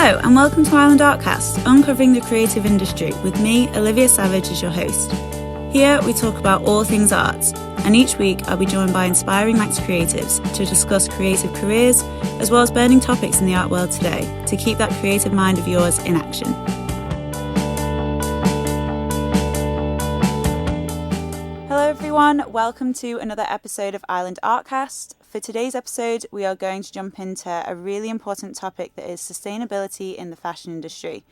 Hello and welcome to Ireland Artcast, uncovering the creative industry with me, Olivia Savage, as your host. Here we talk about all things arts, and each week I'll be joined by inspiring Max creatives to discuss creative careers as well as burning topics in the art world today to keep that creative mind of yours in action. Hello everyone, welcome to another episode of Ireland Artcast. For today's episode, we are going to jump into a really important topic that is sustainability in the fashion industry.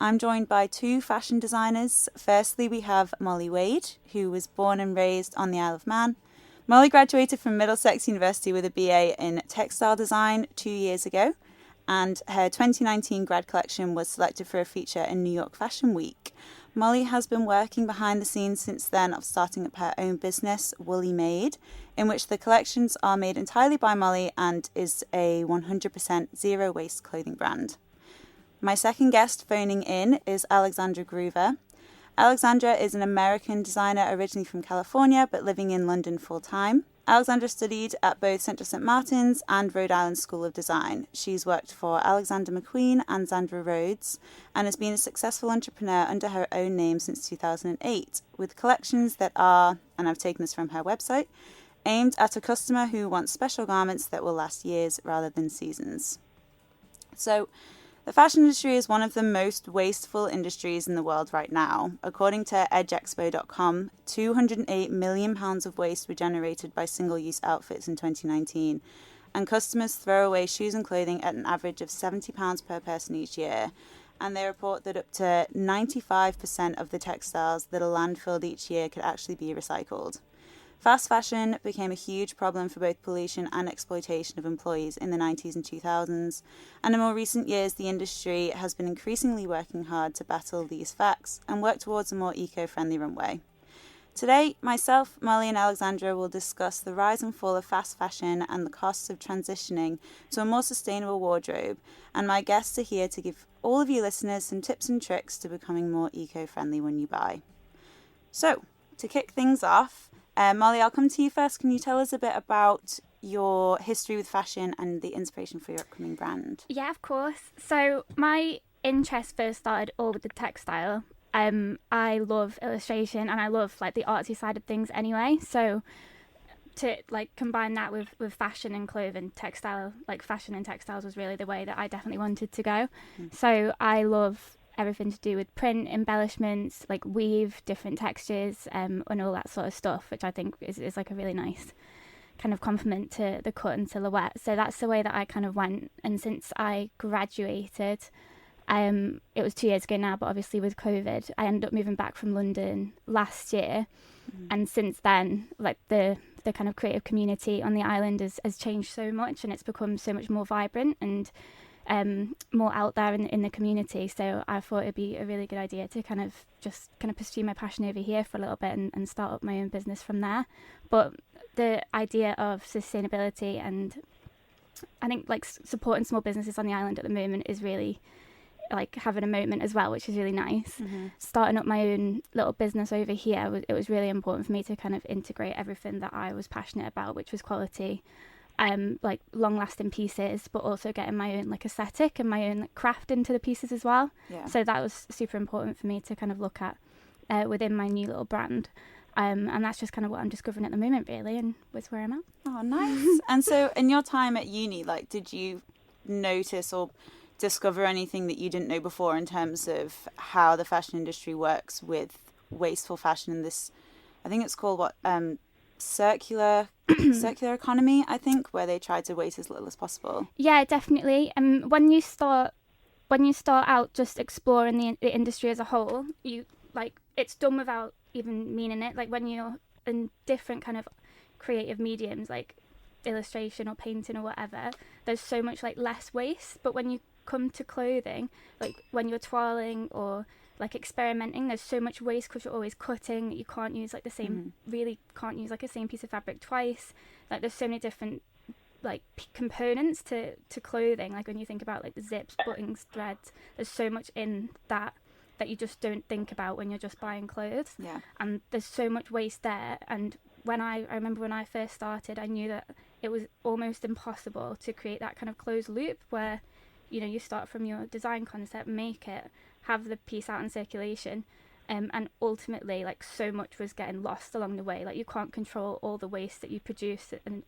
I'm joined by two fashion designers. Firstly, we have Molly Wade, who was born and raised on the Isle of Man. Molly graduated from Middlesex University with a BA in textile design 2 years ago, and her 2019 grad collection was selected for a feature in New York Fashion Week. Molly has been working behind the scenes since then of starting up her own business, Woolly Made, in which the collections are made entirely by Molly and is a 100% zero waste clothing brand. My second guest phoning in is Alexandra Groover. Alexandra is an American designer originally from California but living in London full-time. Alexandra studied at both Central St Martin's and Rhode Island School of Design. She's worked for Alexander McQueen and Zandra Rhodes and has been a successful entrepreneur under her own name since 2008, with collections that are, and I've taken this from her website, aimed at a customer who wants special garments that will last years rather than seasons. So, the fashion industry is one of the most wasteful industries in the world right now. According to edgeexpo.com, £208 million of waste were generated by single-use outfits in 2019, and customers throw away shoes and clothing at an average of £70 per person each year. And they report that up to 95% of the textiles that are landfilled each year could actually be recycled. Fast fashion became a huge problem for both pollution and exploitation of employees in the 90s and 2000s, and in more recent years the industry has been increasingly working hard to battle these facts and work towards a more eco-friendly runway. Today, myself, Molly and Alexandra will discuss the rise and fall of fast fashion and the costs of transitioning to a more sustainable wardrobe, and my guests are here to give all of you listeners some tips and tricks to becoming more eco-friendly when you buy. So, to kick things off, Molly, I'll come to you first. Can you tell us a bit about your history with fashion and the inspiration for your upcoming brand? Yeah, of course. So my interest first started all with the textile. I love illustration and I love like the artsy side of things anyway. So to like combine that with fashion and clothing, textile, like fashion and textiles was really the way that I definitely wanted to go. So I love everything to do with print, embellishments, like weave, different textures, and all that sort of stuff, which I think is like a really nice kind of complement to the cut and silhouette. So that's the way that I kind of went. And since I graduated, it was 2 years ago now, but obviously with COVID, I ended up moving back from London last year. And since then, like the kind of creative community on the island has changed so much, and it's become so much more vibrant and more out there in the community. So I thought it'd be a really good idea to kind of pursue my passion over here for a little bit and start up my own business from there. But the idea of sustainability and I think like supporting small businesses on the island at the moment is really like having a moment as well, which is really nice. Starting up my own little business over here, it was really important for me to kind of integrate everything that I was passionate about, which was quality, like long-lasting pieces, but also getting my own like aesthetic and my own like, craft into the pieces as well. So that was super important for me to kind of look at within my new little brand, and that's just kind of what I'm discovering at the moment really, and with where I'm at. Oh, nice. And so in your time at uni, like, did you notice or discover anything that you didn't know before in terms of how the fashion industry works with wasteful fashion and this, I think it's called what, circular economy, I think, where they try to waste as little as possible? Yeah, definitely. When you start out just exploring the industry as a whole, you like it's done without even meaning it. Like when you're in different kind of creative mediums like illustration or painting or whatever, there's so much like less waste. But when you come to clothing, like when you're twirling or like experimenting, there's so much waste because you're always cutting. You can't use like the same really can't use like the same piece of fabric twice. Like there's so many different like components to clothing. Like when you think about like the zips, buttons, threads, there's so much in that you just don't think about when you're just buying clothes. And there's so much waste there. And when I remember when I first started, I knew that it was almost impossible to create that kind of closed loop where you start from your design concept, make it, have the piece out in circulation, and ultimately, like, so much was getting lost along the way. Like, you can't control all the waste that you produce, and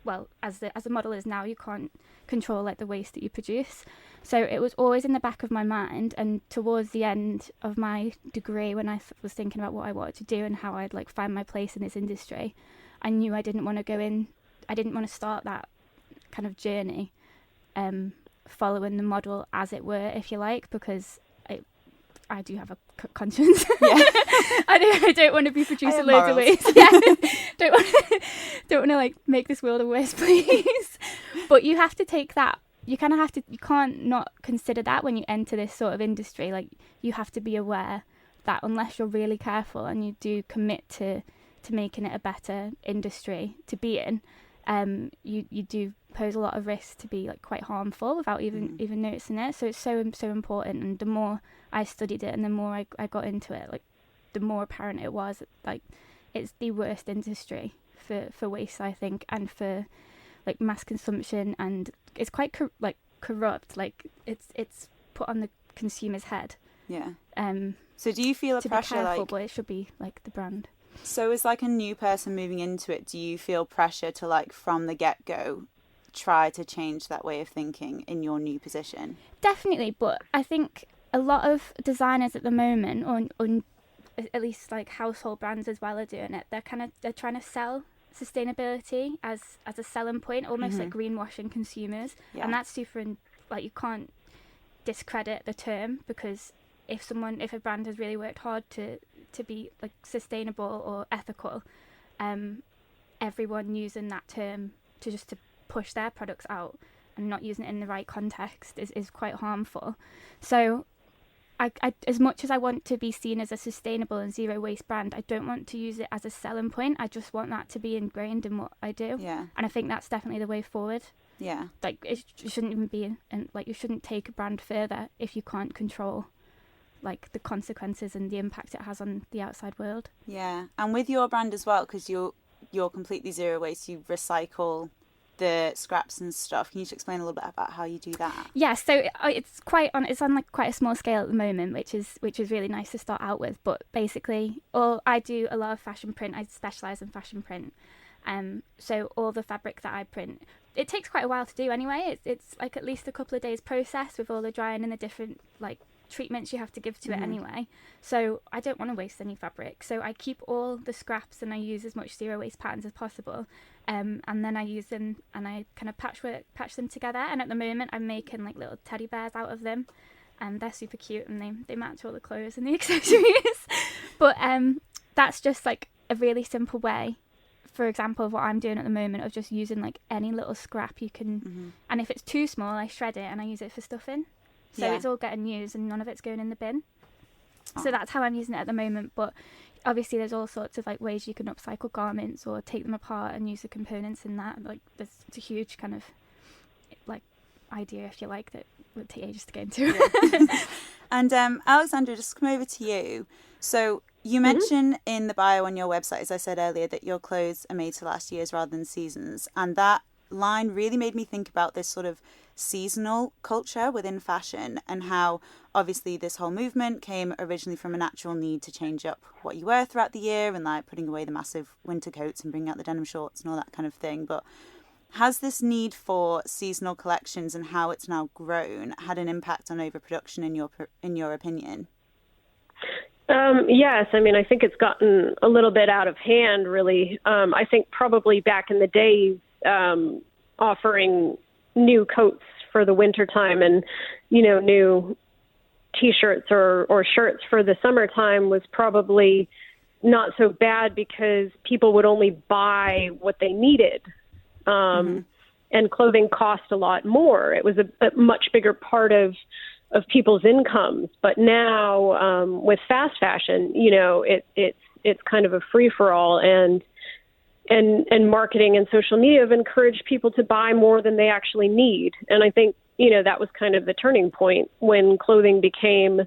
well, as a model is now, you can't control like the waste that you produce. So it was always in the back of my mind, and towards the end of my degree, when I was thinking about what I wanted to do and how I'd like find my place in this industry, I knew I didn't want to start that kind of journey following the model, as it were, if you like, because I do have a conscience. Yeah. I don't want to be producing loads of waste. Yeah. don't want to like make this world a worse place. But you have to take that. You kind of have to. You can't not consider that when you enter this sort of industry. Like, you have to be aware that unless you're really careful and you do commit to making it a better industry to be in, you do pose a lot of risk to be like quite harmful without even noticing it. So it's so important, and the more I studied it and the more I got into it, like, the more apparent it was, like, it's the worst industry for waste, I think, and for like mass consumption, and it's quite corrupt. Like, it's put on the consumer's head. Yeah. So do you feel a pressure, be careful, like, but it should be like the brand? So as like a new person moving into it, do you feel pressure to, like, from the get-go try to change that way of thinking in your new position? Definitely, but I think a lot of designers at the moment, or at least like household brands as well, are doing it. They're trying to sell sustainability as a selling point, almost like greenwashing consumers. Yeah. And that's super, like, you can't discredit the term, because if a brand has really worked hard to be like sustainable or ethical, everyone using that term to push their products out and not using it in the right context is quite harmful. So I as much as I want to be seen as a sustainable and zero waste brand, I don't want to use it as a selling point. I just want that to be ingrained in what I do. Yeah. And I think that's definitely the way forward. Yeah. Like, it shouldn't even be, and like, you shouldn't take a brand further if you can't control like the consequences and the impact it has on the outside world. Yeah. And with your brand as well, because you're completely zero waste, you recycle the scraps and stuff. Can you just explain a little bit about how you do that? Yeah, so it's on like quite a small scale at the moment, which is really nice to start out with. But basically, I do a lot of fashion print. I specialise in fashion print. So all the fabric that I print, it takes quite a while to do anyway. It's like at least a couple of days process with all the drying and the different like treatments you have to give to it anyway. So I don't want to waste any fabric. So I keep all the scraps and I use as much zero waste patterns as possible. And then I use them and I kind of patch them together. And at the moment I'm making like little teddy bears out of them. And they're super cute and they match all the clothes and the accessories. But that's just like a really simple way, for example, of what I'm doing at the moment, of just using like any little scrap you can. And if it's too small, I shred it and I use it for stuffing. So it's all getting used and none of it's going in the bin. So that's how I'm using it at the moment. But obviously there's all sorts of like ways you can upcycle garments or take them apart and use the components in that. Like, it's a huge kind of like idea, if you like, that would take ages to get into. Yeah. And Alexandra, just come over to you. So you mention in the bio on your website, as I said earlier, that your clothes are made to last years rather than seasons. And that line really made me think about this sort of seasonal culture within fashion, and how obviously this whole movement came originally from a natural need to change up what you wear throughout the year, and like putting away the massive winter coats and bringing out the denim shorts and all that kind of thing. But has this need for seasonal collections and how it's now grown had an impact on overproduction in your opinion? Yes. I mean, I think it's gotten a little bit out of hand, really. I think probably back in the days, offering new coats for the wintertime and, new T-shirts or shirts for the summertime was probably not so bad, because people would only buy what they needed. And clothing cost a lot more. It was a much bigger part of people's incomes. But now, with fast fashion, it's kind of a free for all, and marketing and social media have encouraged people to buy more than they actually need. And I think, that was kind of the turning point when clothing became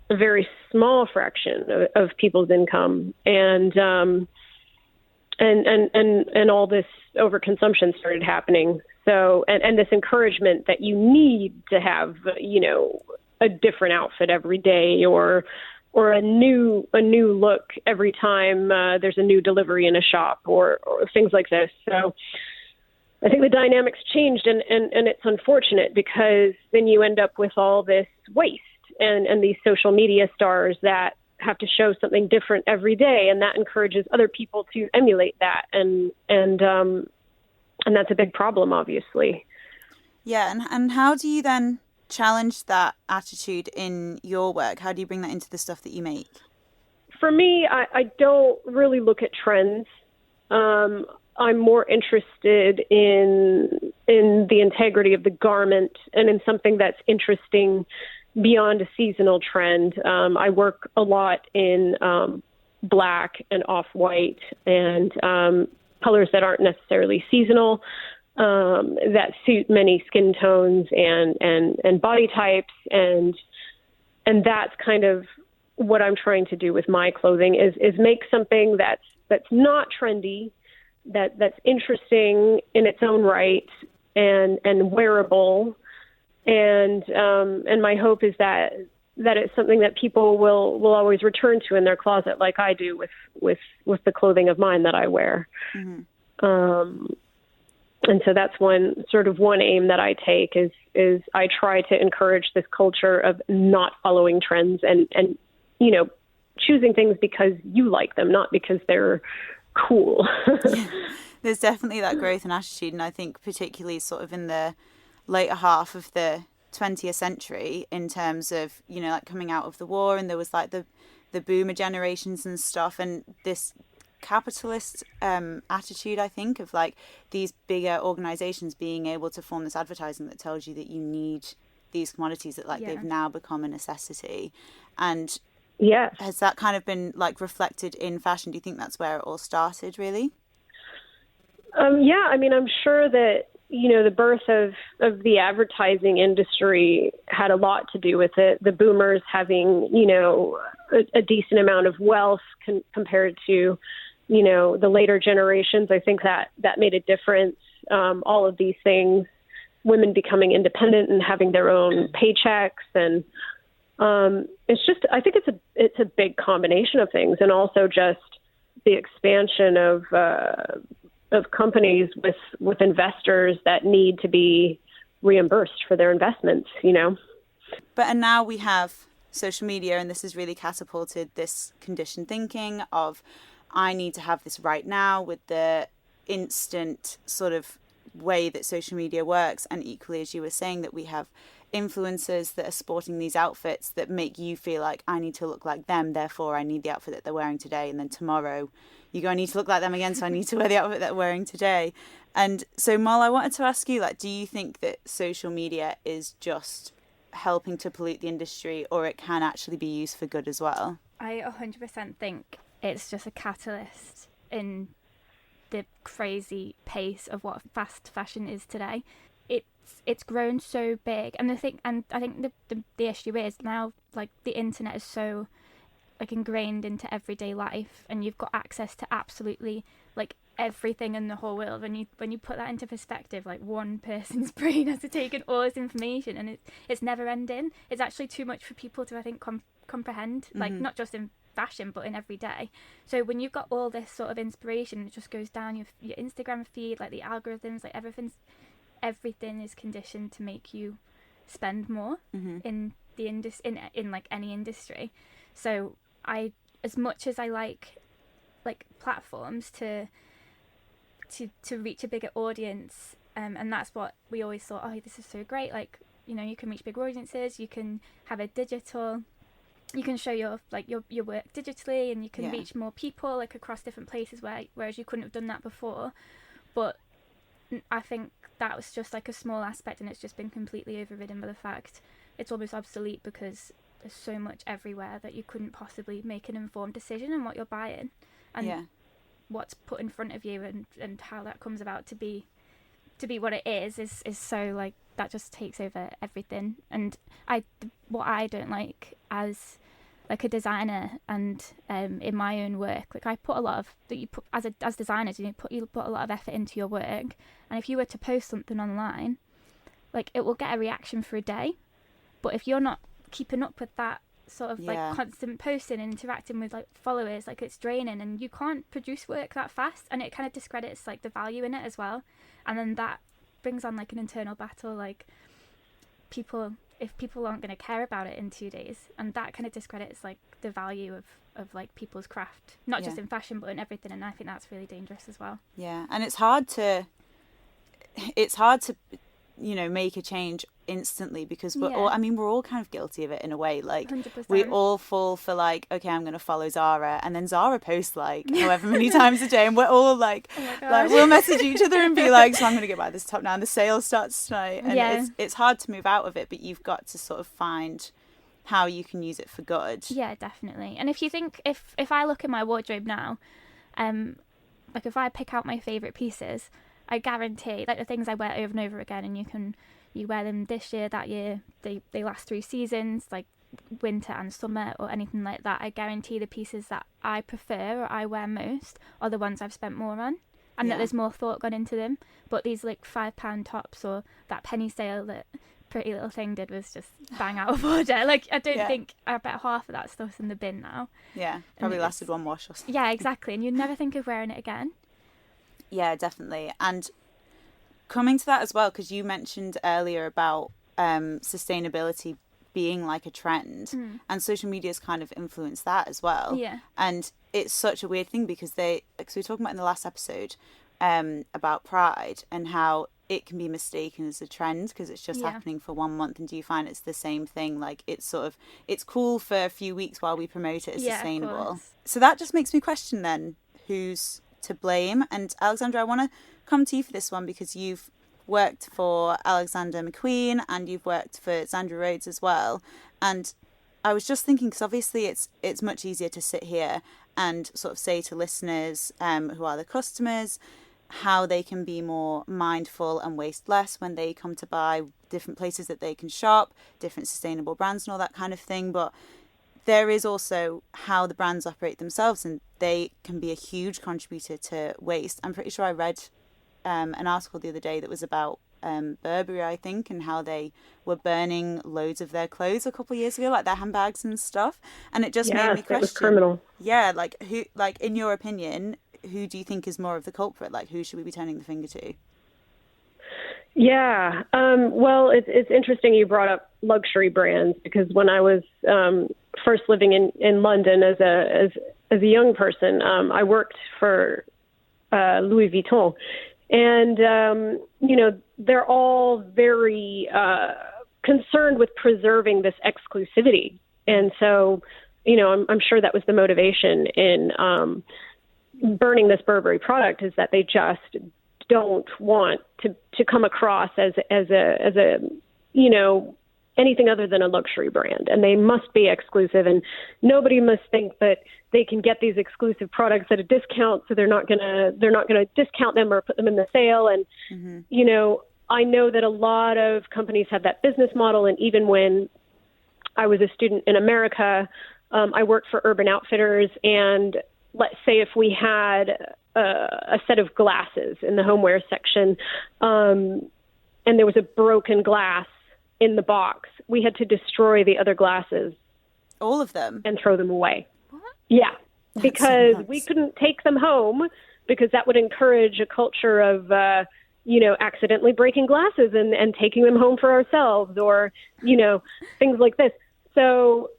a very small fraction of people's income. And all this overconsumption started happening. So, and this encouragement that you need to have, a different outfit every day, or a new look every time there's a new delivery in a shop, or things like this. So I think the dynamics changed, and it's unfortunate, because then you end up with all this waste and these social media stars that have to show something different every day, and that encourages other people to emulate that, and that's a big problem, obviously. Yeah, and how do you then challenge that attitude in your work? How do you bring that into the stuff that you make? For me, I don't really look at trends. I'm more interested in the integrity of the garment, and in something that's interesting beyond a seasonal trend. I work a lot in black and off-white, and colors that aren't necessarily seasonal, that suit many skin tones and body types, and that's kind of what I'm trying to do with my clothing, is make something that's not trendy, that's interesting in its own right, and wearable, and my hope is that it's something that people will always return to in their closet, like I do with the clothing of mine that I wear. Mm-hmm. And so that's one aim that I take, is I try to encourage this culture of not following trends, and choosing things because you like them, not because they're cool. Yeah. There's definitely that growth in attitude, and I think particularly sort of in the later half of the 20th century, in terms of, like coming out of the war, and there was like the boomer generations and stuff, and this capitalist attitude, I think, of like these bigger organizations being able to form this advertising that tells you that you need these commodities, that they've now become a necessity. And yes, has that kind of been like reflected in fashion? Do you think that's where it all started, really? Yeah, I mean, I'm sure that the birth of the advertising industry had a lot to do with it. The boomers having a decent amount of wealth compared to the later generations. I think that made a difference. All of these things, women becoming independent and having their own paychecks, and it's just, I think it's a big combination of things, and also just the expansion of companies with investors that need to be reimbursed for their investments, And now we have social media, and this has really catapulted this conditioned thinking of, I need to have this right now, with the instant sort of way that social media works. And equally, as you were saying, that we have influencers that are sporting these outfits that make you feel like, I need to look like them, therefore I need the outfit that they're wearing today. And then tomorrow you go, I need to look like them again, so I need to wear the outfit that they're wearing today. And so, Moll, I wanted to ask you, do you think that social media is just helping to pollute the industry, or it can actually be used for good as well? I 100% think it's just a catalyst in the crazy pace of what fast fashion is today. It's grown so big, and I think the issue is now, like, the internet is so ingrained into everyday life, and you've got access to absolutely everything in the whole world. When you put that into perspective, one person's brain has to take in all this information, and it's never ending. It's actually too much for people to, I think, comprehend, mm-hmm. Not just in fashion but in every day. So when you've got all this sort of inspiration, it just goes down your Instagram feed, the algorithms, everything is conditioned to make you spend more, mm-hmm. in the in any industry. So I, as much as I like platforms to reach a bigger audience, and that's what we always thought, oh, this is so great, you can reach bigger audiences, you can have a digital, you can show your work digitally, and you can reach more people across different places, whereas you couldn't have done that before. But I think that was just a small aspect, and it's just been completely overridden by the fact it's almost obsolete, because there's so much everywhere that you couldn't possibly make an informed decision on what you're buying, and what's put in front of you, and how that comes about to be what it is so that just takes over everything. And what I don't like as like a designer and in my own work, like I put a lot of that you put as designers, you put a lot of effort into your work, and if you were to post something online, like it will get a reaction for a day, but if you're not keeping up with that sort of like constant posting and interacting with like followers, like it's draining, and you can't produce work that fast, and it kind of discredits like the value in it as well, and then that brings on like an internal battle, like if people aren't going to care about it in 2 days, and that kind of discredits like the value of like people's craft, not just in fashion but in everything, and I think that's really dangerous as well. And it's hard to make a change instantly, because we're all kind of guilty of it in a way, like 100%. we all fall for like, okay, I'm going to follow Zara, and then Zara posts like however many times a day, and we're all like, like we'll message each other and be like, so I'm going to go buy this top now, and the sale starts tonight, and it's hard to move out of it, but you've got to sort of find how you can use it for good. Yeah, definitely. And if you think, if I look in my wardrobe now, like if I pick out my favourite pieces, I guarantee, like the things I wear over and over again, and you wear them this year, that year, they last 3 seasons, like winter and summer or anything like that. I guarantee the pieces that I prefer or I wear most are the ones I've spent more on, and that there's more thought gone into them. But these like £5 tops or that penny sale that Pretty Little Thing did was just bang out of order. Like I don't think, I bet half of that stuff's in the bin now. Yeah, probably lasted one wash or something. Yeah, exactly, and you'd never think of wearing it again. Yeah, definitely. And coming to that as well, because you mentioned earlier about sustainability being like a trend, and social media's kind of influenced that as well. Yeah. And it's such a weird thing, because we were talking about in the last episode about Pride and how it can be mistaken as a trend because it's just happening for 1 month. And do you find it's the same thing? Like it's cool for a few weeks while we promote it as sustainable. So that just makes me question then, who's to blame? And Alexandra, I want to come to you for this one, because you've worked for Alexander McQueen and you've worked for Zandra Rhodes as well. And I was just thinking, because obviously it's much easier to sit here and sort of say to listeners who are the customers how they can be more mindful and waste less when they come to buy, different places that they can shop, different sustainable brands and all that kind of thing. But there is also how the brands operate themselves, and they can be a huge contributor to waste. I'm pretty sure I read an article the other day that was about Burberry, I think, and how they were burning loads of their clothes a couple of years ago, like their handbags and stuff. And it just made me question. It was criminal. Yeah, like who, like in your opinion, who do you think is more of the culprit? Like who should we be turning the finger to? Yeah, well, it's interesting you brought up luxury brands, because when I was first living in London as a young person, I worked for Louis Vuitton, and they're all very concerned with preserving this exclusivity, and so I'm sure that was the motivation in burning this Burberry product, is that they just don't want to come across as a anything other than a luxury brand, and they must be exclusive, and nobody must think that they can get these exclusive products at a discount, so they're not gonna discount them or put them in the sale. And I know that a lot of companies have that business model, and even when I was a student in America, I worked for Urban Outfitters, and let's say if we had a set of glasses in the homeware section, and there was a broken glass in the box, we had to destroy the other glasses. All of them? And throw them away. What? Yeah, That's because so we couldn't take them home, because that would encourage a culture of, accidentally breaking glasses and taking them home for ourselves, or, things like this. So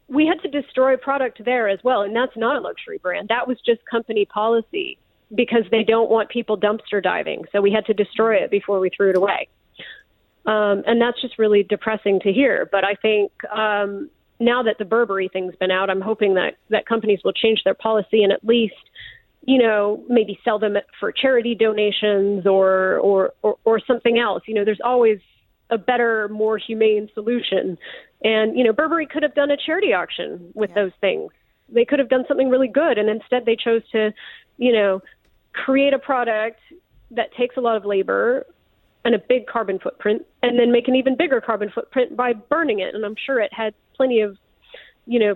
we had to destroy product there as well. And that's not a luxury brand. That was just company policy, because they don't want people dumpster diving. So we had to destroy it before we threw it away. And that's just really depressing to hear. But I think now that the Burberry thing's been out, I'm hoping that companies will change their policy and at least, maybe sell them for charity donations or something else. There's always a better, more humane solution. And, Burberry could have done a charity auction with those things. They could have done something really good. And instead they chose to, create a product that takes a lot of labor and a big carbon footprint, and then make an even bigger carbon footprint by burning it. And I'm sure it had plenty of,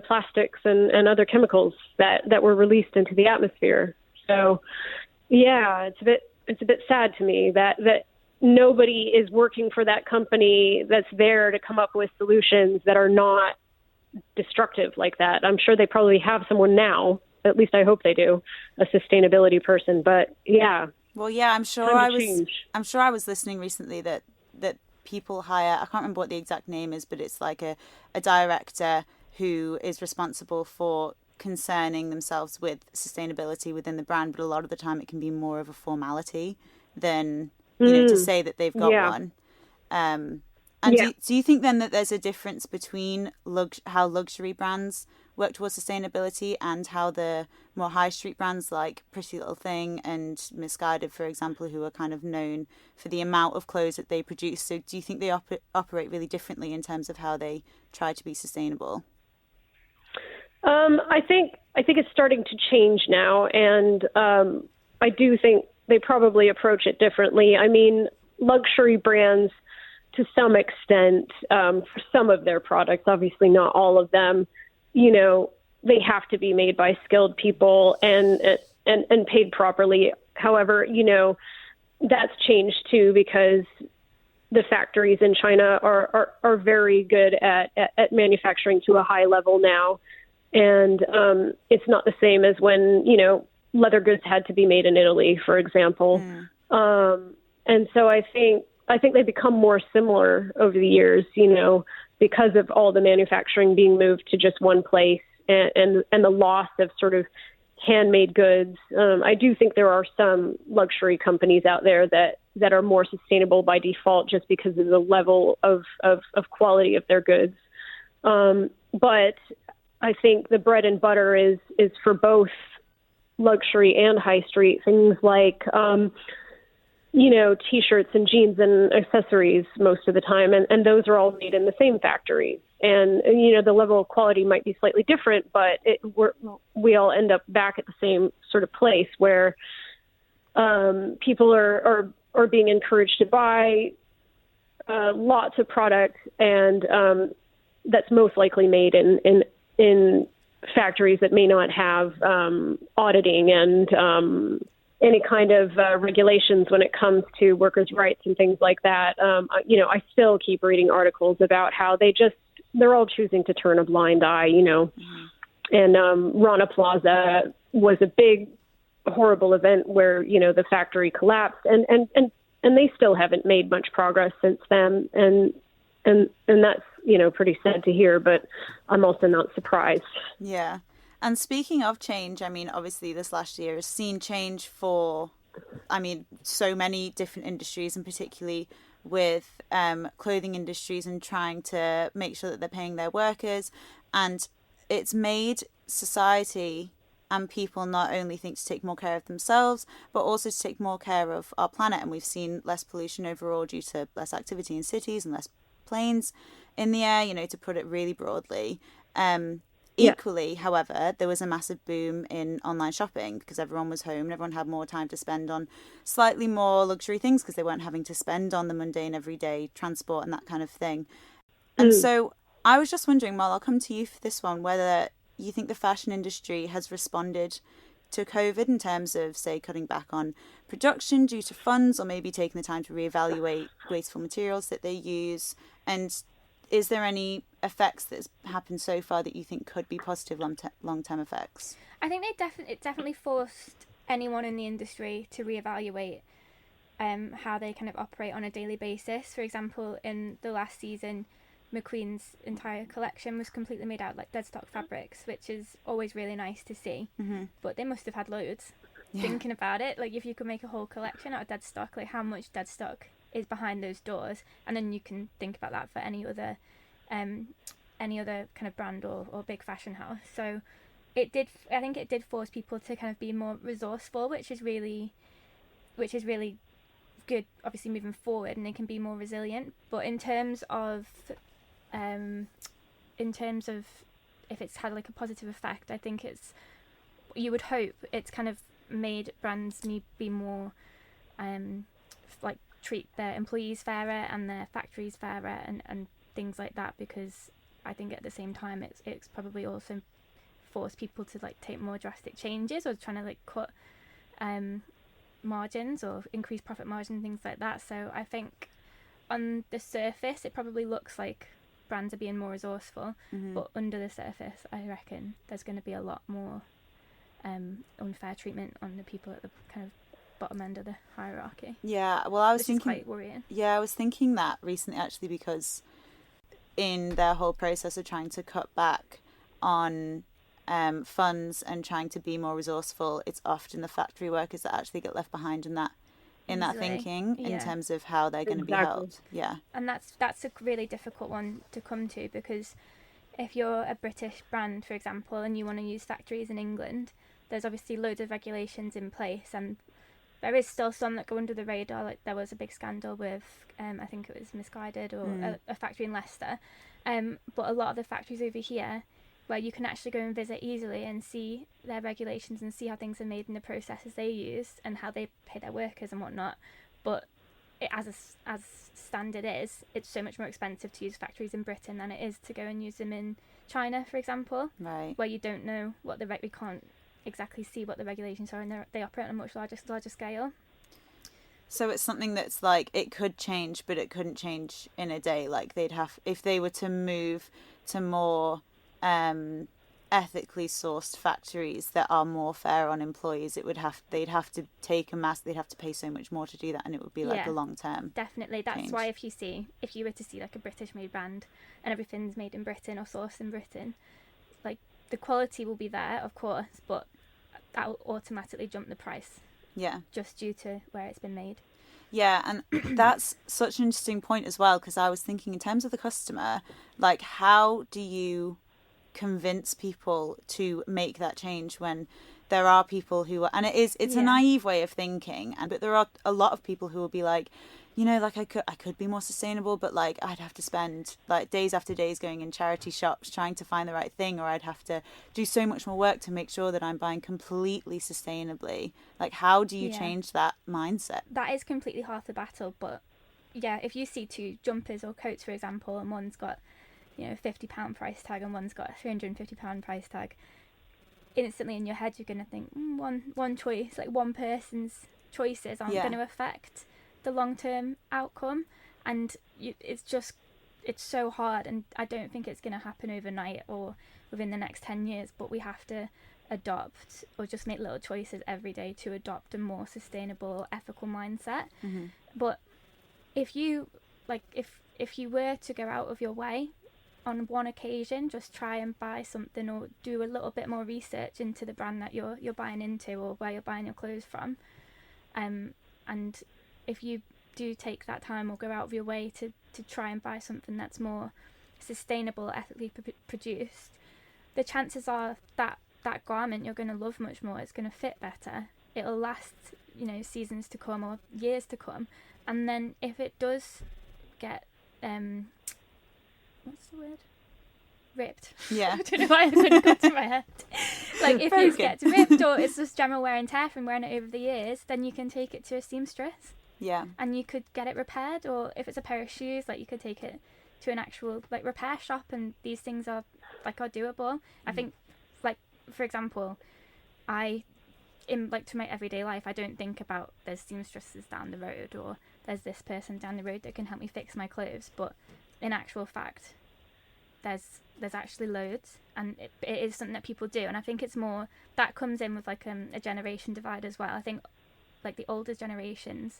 plastics and other chemicals that were released into the atmosphere. So, yeah, it's a bit sad to me that nobody is working for that company that's there to come up with solutions that are not destructive like that. I'm sure they probably have someone now. At least I hope they do, a sustainability person. But yeah. Well, yeah, I'm sure I was listening recently that people hire, I can't remember what the exact name is, but it's like a director who is responsible for concerning themselves with sustainability within the brand, but a lot of the time it can be more of a formality than to say that they've got one. And do you think then that there's a difference between how luxury brands work towards sustainability and how the more high street brands like Pretty Little Thing and Misguided, for example, who are kind of known for the amount of clothes that they produce? So do you think they operate really differently in terms of how they try to be sustainable? I think it's starting to change now, and I do think they probably approach it differently. I mean, luxury brands, to some extent, for some of their products, obviously not all of them, they have to be made by skilled people and paid properly. However, that's changed too, because the factories in China are very good at manufacturing to a high level now. And it's not the same as when, leather goods had to be made in Italy, for example. And so I think they become more similar over the years, because of all the manufacturing being moved to just one place and the loss of sort of handmade goods. I do think there are some luxury companies out there that are more sustainable by default just because of the level of quality of their goods. But I think the bread and butter is for both luxury and high street, things like, T-shirts and jeans and accessories most of the time. And those are all made in the same factories. And, the level of quality might be slightly different, but we all end up back at the same sort of place where people are being encouraged to buy lots of products, and that's most likely made in factories that may not have auditing and any kind of regulations when it comes to workers' rights and things like that. I still keep reading articles about how they're all choosing to turn a blind eye, And Rana Plaza was a big, horrible event where, the factory collapsed, and they still haven't made much progress since then. And that's, pretty sad to hear, but I'm also not surprised. Yeah. And speaking of change, I mean, obviously this last year has seen change for, so many different industries, and particularly with clothing industries, and trying to make sure that they're paying their workers. And it's made society and people not only think to take more care of themselves, but also to take more care of our planet. And we've seen less pollution overall due to less activity in cities and less planes in the air, to put it really broadly. Equally, however, there was a massive boom in online shopping because everyone was home and everyone had more time to spend on slightly more luxury things because they weren't having to spend on the mundane everyday transport and that kind of thing. And so I was just wondering, Mal, I'll come to you for this one, whether you think the fashion industry has responded to COVID in terms of, say, cutting back on production due to funds, or maybe taking the time to reevaluate wasteful materials that they use. And is there any effects that's happened so far that you think could be positive long-term effects? I think it definitely forced anyone in the industry to reevaluate how they kind of operate on a daily basis. For example, in the last season, McQueen's entire collection was completely made out of like dead stock fabrics, which is always really nice to see. Mm-hmm. But they must have had loads. Yeah. Thinking about it, like if you could make a whole collection out of dead stock, like how much dead stock is behind those doors, and then you can think about that for any other kind of brand or big fashion house. So I think it did force people to kind of be more resourceful, which is really good, obviously moving forward, and they can be more resilient. But in terms of if it's had like a positive effect, I think you would hope it's kind of made brands be more like treat their employees fairer and their factories fairer and things like that, because I think at the same time it's probably also forced people to like take more drastic changes, or trying to like cut margins or increase profit margin, things like that. So I think on the surface it probably looks like brands are being more resourceful, but under the surface I reckon there's going to be a lot more unfair treatment on the people at the kind of bottom end of the hierarchy. Yeah, well, I was thinking, is quite worrying. Yeah, I was thinking that recently actually, because in their whole process of trying to cut back on funds and trying to be more resourceful, it's often the factory workers that actually get left behind in that thinking, in terms of how they're going to be held. Yeah. And that's a really difficult one to come to, because if you're a British brand, for example, and you want to use factories in England, there's obviously loads of regulations in place, and there is still some that go under the radar. Like there was a big scandal with, I think it was Misguided, or a factory in Leicester. But a lot of the factories over here, where you can actually go and visit easily and see their regulations and see how things are made and the processes they use and how they pay their workers and whatnot. But as standard is, it's so much more expensive to use factories in Britain than it is to go and use them in China, for example, right, where you don't know what we can't exactly see what the regulations are, and they operate on a much larger scale. So it's something that's like, it could change, but it couldn't change in a day. Like they'd have, if they were to move to more ethically sourced factories that are more fair on employees, they'd have to pay so much more to do that, and it would be like a long term. Definitely. That's change. Why if you were to see like a British made brand and everything's made in Britain or sourced in Britain, like the quality will be there, of course, but that will automatically jump the price. Yeah. Just due to where it's been made. Yeah, and that's such an interesting point as well, because I was thinking in terms of the customer, like how do you convince people to make that change when there are people who are, and it's a naive way of thinking, but there are a lot of people who will be like, you know, like I could be more sustainable, but like I'd have to spend like days after days going in charity shops trying to find the right thing, or I'd have to do so much more work to make sure that I'm buying completely sustainably. Like how do you change that mindset? That is completely half the battle. But yeah, if you see two jumpers or coats, for example, and one's got, you know, £50 price tag and one's got a £350 price tag, instantly in your head you're going to think one choice, like one person's choices aren't going to affect the long-term outcome, and it's so hard, and I don't think it's going to happen overnight or within the next 10 years, but we have to adopt, or just make little choices every day to adopt a more sustainable, ethical mindset. But if you were to go out of your way on one occasion, just try and buy something or do a little bit more research into the brand that you're buying into or where you're buying your clothes from, and if you do take that time or go out of your way to try and buy something that's more sustainable, ethically produced, the chances are that garment you're going to love much more. It's going to fit better. It'll last, you know, seasons to come or years to come. And then if it does get what's the word? Ripped. Yeah. I don't know why it couldn't come to my head. Like if it gets ripped or it's just general wear and tear from wearing it over the years, then you can take it to a seamstress. Yeah. And you could get it repaired, or if it's a pair of shoes, like you could take it to an actual like repair shop, and these things are doable. I think, like for example, in to my everyday life, I don't think about there's seamstresses down the road or there's this person down the road that can help me fix my clothes, but in actual fact there's actually loads, and it is something that people do. And I think it's more that comes in with like a generation divide as well. I think like the older generations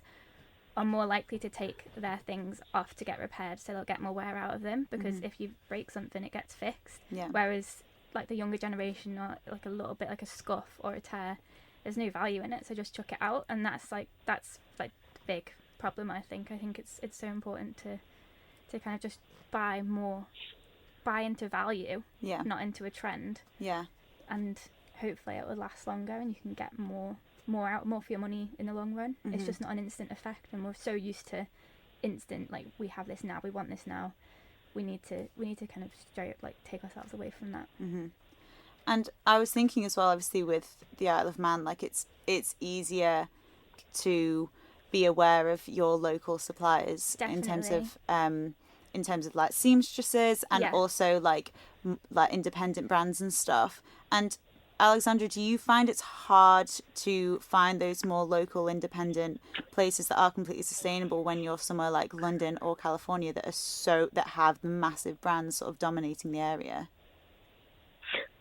are more likely to take their things off to get repaired, so they'll get more wear out of them, because if you break something it gets fixed. Whereas like the younger generation, or like a little bit like a scuff or a tear, there's no value in it, so just chuck it out. And that's the big problem. I think it's so important to kind of just buy into value, not into a trend, and hopefully it will last longer and you can get more for your money in the long run. It's just not an instant effect, and we're so used to instant, like we have this now, we want this now. We need to kind of straight like take ourselves away from that. And I was thinking as well, obviously with the Isle of Man, like it's easier to be aware of your local suppliers. Definitely. in terms of like seamstresses and Yeah. also like independent brands and stuff. And Alexandra, do you find it's hard to find those more local independent places that are completely sustainable when you're somewhere like London or California that have massive brands sort of dominating the area?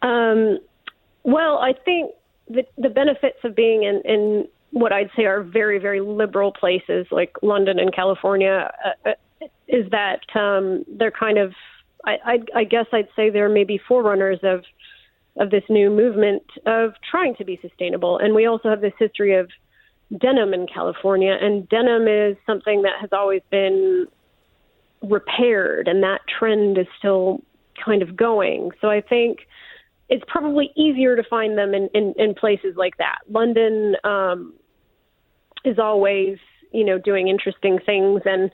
Well, I think the benefits of being in what I'd say are very, very liberal places like London and California is that they're kind of, I guess I'd say they're maybe forerunners of this new movement of trying to be sustainable. And we also have this history of denim in California, and denim is something that has always been repaired, and that trend is still kind of going. So I think it's probably easier to find them in places like that. London is always, doing interesting things, and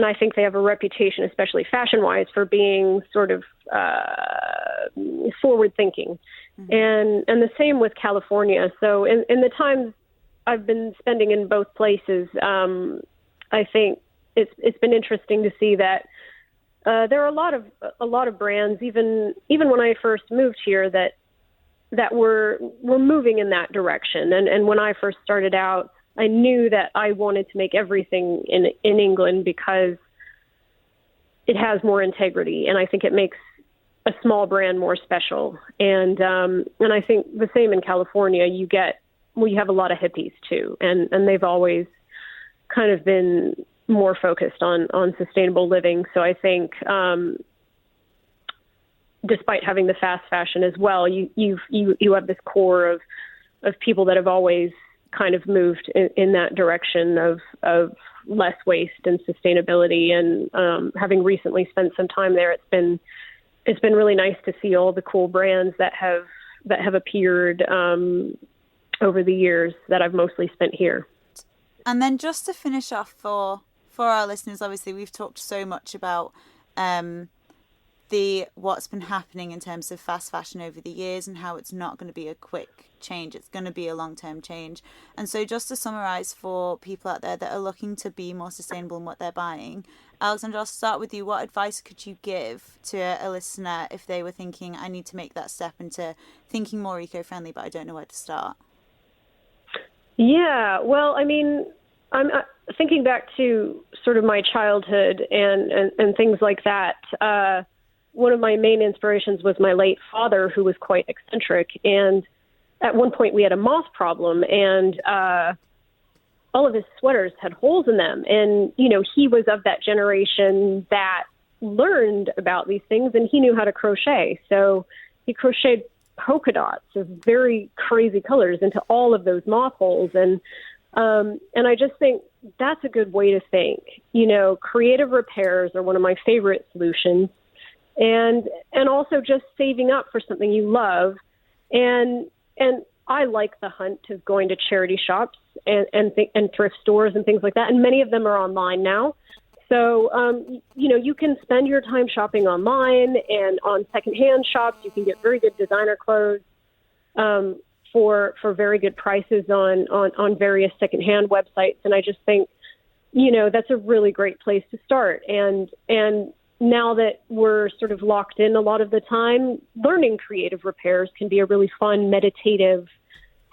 I think they have a reputation, especially fashion-wise, for being sort of forward-thinking. Mm-hmm. And the same with California. So in the times I've been spending in both places, I think it's been interesting to see that there are a lot of brands, even when I first moved here, that were moving in that direction. And when I first started out, I knew that I wanted to make everything in England because it has more integrity, and I think it makes a small brand more special. And I think the same in California. You have a lot of hippies too, and they've always kind of been more focused on sustainable living. So I think despite having the fast fashion as well, you have this core of people that have always kind of moved in that direction of less waste and sustainability. And having recently spent some time there, it's been really nice to see all the cool brands that have appeared over the years that I've mostly spent here. And then just to finish off for our listeners, obviously we've talked so much about what's been happening in terms of fast fashion over the years and how it's not going to be a quick change. It's going to be a long-term change. And so just to summarize for people out there that are looking to be more sustainable in what they're buying, Alexandra, I'll start with you. What advice could you give to a listener if they were thinking, I need to make that step into thinking more eco-friendly, but I don't know where to start? Yeah, well, I mean, I'm thinking back to sort of my childhood and things like that. One of my main inspirations was my late father, who was quite eccentric. And at one point we had a moth problem, and all of his sweaters had holes in them. And, he was of that generation that learned about these things, and he knew how to crochet. So he crocheted polka dots of very crazy colors into all of those moth holes. And I just think that's a good way to think. Creative repairs are one of my favorite solutions. And also just saving up for something you love. And I like the hunt of going to charity shops and thrift stores and things like that. And many of them are online now. So, you can spend your time shopping online and on secondhand shops. You can get very good designer clothes for very good prices on various secondhand websites. And I just think, that's a really great place to start. And now that we're sort of locked in a lot of the time, learning creative repairs can be a really fun, meditative,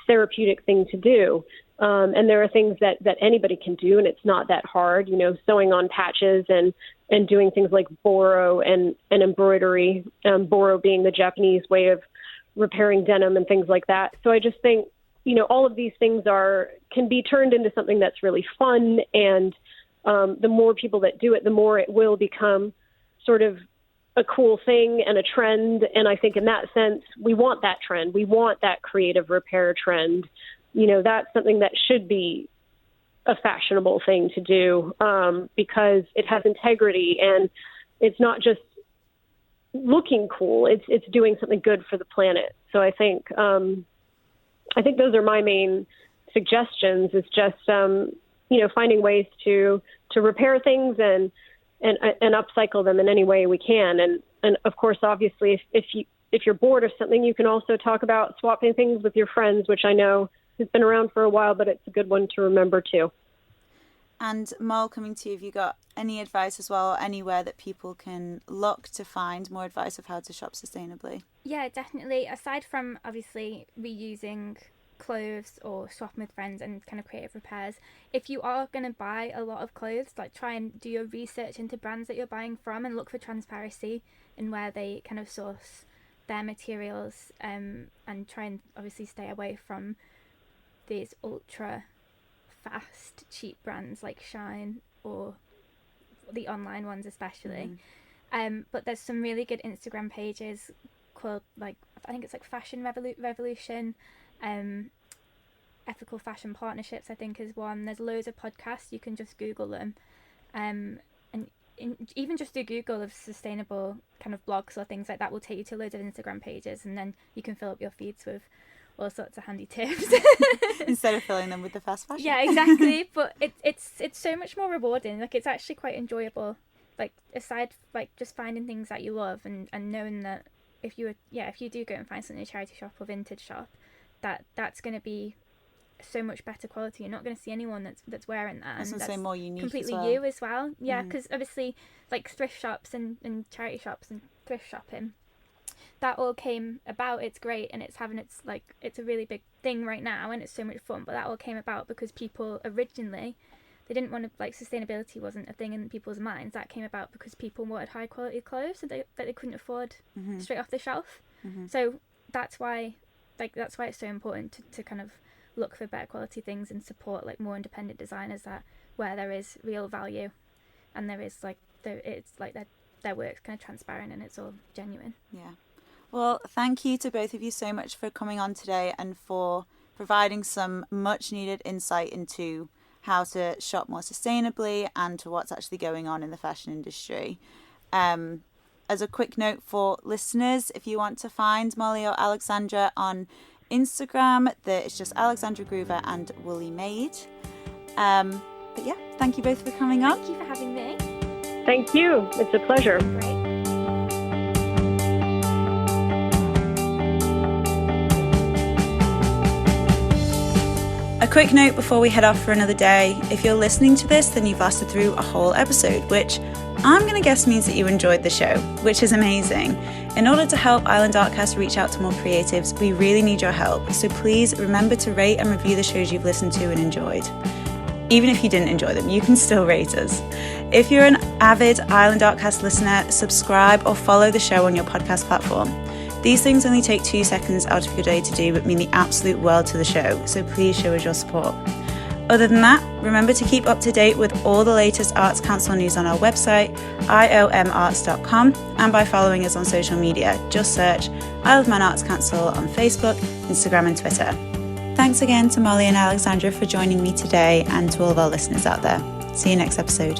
therapeutic thing to do. And there are things that anybody can do, and it's not that hard, sewing on patches and doing things like boro and embroidery, boro being the Japanese way of repairing denim and things like that. So I just think, all of these things can be turned into something that's really fun. And the more people that do it, the more it will become sort of a cool thing and a trend. And I think in that sense, we want that trend. We want that creative repair trend. That's something that should be a fashionable thing to do because it has integrity, and it's not just looking cool. It's doing something good for the planet. So I think those are my main suggestions, is just, finding ways to repair things and upcycle them in any way we can. And of course, obviously, if you're bored of something, you can also talk about swapping things with your friends, which I know has been around for a while, but it's a good one to remember too. And Mal, coming to you, have you got any advice as well, anywhere that people can look to find more advice of how to shop sustainably? Yeah, definitely. Aside from obviously reusing clothes or shopping with friends and kind of creative repairs, if you are going to buy a lot of clothes, like try and do your research into brands that you're buying from and look for transparency in where they kind of source their materials, and try and obviously stay away from these ultra fast cheap brands like Shine or the online ones especially. But there's some really good Instagram pages called, like, I think it's like Fashion Revolution, Ethical Fashion Partnerships I think is one. There's loads of podcasts, you can just Google them, and even just do Google of sustainable kind of blogs or things like that will take you to loads of Instagram pages, and then you can fill up your feeds with all sorts of handy tips instead of filling them with the fast fashion. Yeah, exactly. But it's so much more rewarding. Like, it's actually quite enjoyable. Like, aside like just finding things that you love and knowing that if you do go and find something in a charity shop or vintage shop, that's going to be so much better quality. You're not going to see anyone that's wearing that. I was going to say more unique completely as well. you as well. Yeah, because obviously like thrift shops and charity shops and thrift shopping, that all came about. It's great and it's a really big thing right now and it's so much fun, but that all came about because people originally, they didn't want to, like, sustainability wasn't a thing in people's minds. That came about because people wanted high quality clothes that they couldn't afford straight off the shelf. So that's why it's so important to kind of look for better quality things and support like more independent designers that where there is real value and there is it's like their work's kind of transparent and it's all genuine. Yeah. Well, thank you to both of you so much for coming on today and for providing some much needed insight into how to shop more sustainably and to what's actually going on in the fashion industry. As a quick note for listeners, if you want to find Molly or Alexandra on Instagram, it's just Alexandra Groover and Woolly Maid. But yeah, thank you both for coming on. Thank you for having me. Thank you. It's a pleasure. Great. A quick note before we head off for another day. If you're listening to this, then you've lasted through a whole episode, which I'm going to guess means that you enjoyed the show, which is amazing. In order to help Island Artcast reach out to more creatives, we really need your help. So please remember to rate and review the shows you've listened to and enjoyed. Even if you didn't enjoy them, you can still rate us. If you're an avid Island Artcast listener, subscribe or follow the show on your podcast platform. These things only take 2 seconds out of your day to do, but mean the absolute world to the show, so please show us your support. Other than that, remember to keep up to date with all the latest Arts Council news on our website, iomarts.com, and by following us on social media. Just search Isle of Man Arts Council on Facebook, Instagram and Twitter. Thanks again to Molly and Alexandra for joining me today and to all of our listeners out there. See you next episode.